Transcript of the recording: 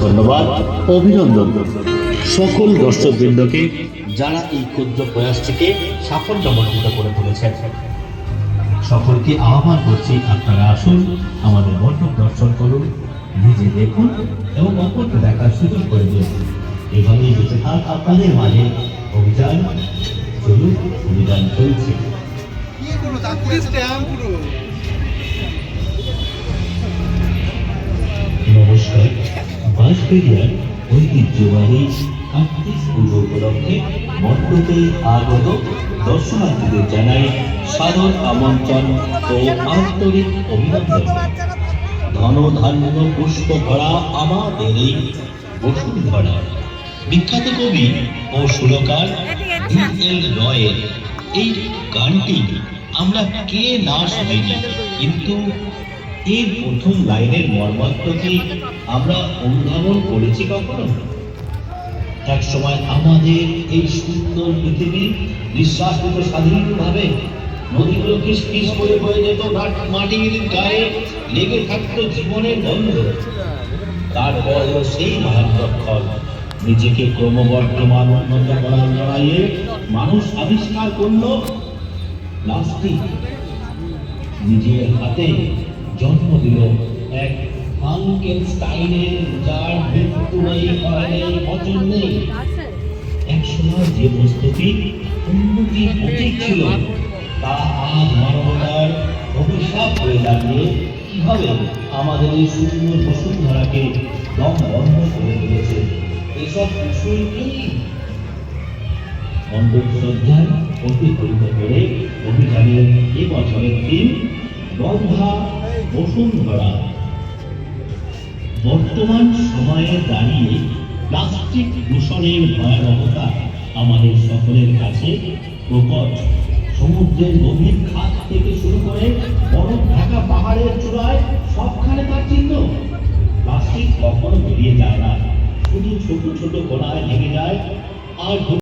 ধন্যবাদ, অভিনন্দন সকল দর্শকবৃন্দকে যারা এই ক্ষুদ্র প্রয়াসটিকে সাফল্যমণ্ডিত করে তুলেছেন। সকলকে আহ্বান করছি, আপনারা আসুন, আমাদের মণ্ডপ দর্শন করুন, নিজে দেখুন এবং অপরকে দেখার সুযোগ করে দিন। এভাবেই বেঁচে থাক আপনাদের মাঝে অভিযান। চলুন, অভিযান চলছে। নমস্কার। বাঁশবেড়িয়ার ঐতিহ্যবাহী কার্তিক পুজো উপলক্ষে মণ্ডপে আগত দর্শনার্থীদের জানাই সাদর আমন্ত্রণ ও আন্তরিক অভিনন্দন। ধনধান্য পুষ্প ভরা আমাদের এই বসুন্ধরা। বিখ্যাত কবি ও সুরকার D.L. রয়ের এই গানটি আমরা কে না শুনিনি, কিন্তু এর প্রথম লাইনের মর্মার্থ কি আমরা অনুধাবন করেছি কখনো? এক সময় আমাদের এই সুন্দর পৃথিবী নিঃশ্বাস নিতে স্বাধীনভাবে নদীগুলো কিসকিস করে বয়ে যেত, মাটির গায়ে লেগে থাকতো জীবনের গন্ধ। তারপর সেই মহানক্ষণ নিজেকে ক্রমবর্ধমান উন্নত করার লড়াইয়ে মানুষ আবিষ্কার করলো প্লাস্টিক। নিজের হাতে জন্ম দিল এক ফ্রাঙ্কেনস্টাইনের, যার মৃত্যু নেই, ক্ষয় নেই, পতন নেই। একসময় যে বস্তুটি উন্নতির প্রতীক ছিল, তা আজ মানবতার অভিশাপ হয়ে দাঁড়িয়ে কিভাবে আমাদের এই সুন্দর বসুন্ধরাকে দম বন্ধ করে দিয়েছে। এসব কিছুই কি মণ্ডপ শ্রদ্ধায় প্রতিফলিত করে অভিযানের এবছরের দিন বন্ধা বসুন্ধরা। বর্তমান সময়ে দাঁড়িয়ে প্লাস্টিক দূষণের ভয়াবহতা আমাদের সকলের কাছে প্রকট। সমুদ্রের গভীর খাত থেকে শুরু করে বরফ ঢাকা পাহাড়ের চূড়ায় সবখানে তার চিহ্ন। প্লাস্টিক কখনো বেরিয়ে যায় না, শুধু ছোট ছোট কোণায় লেগে যায় আর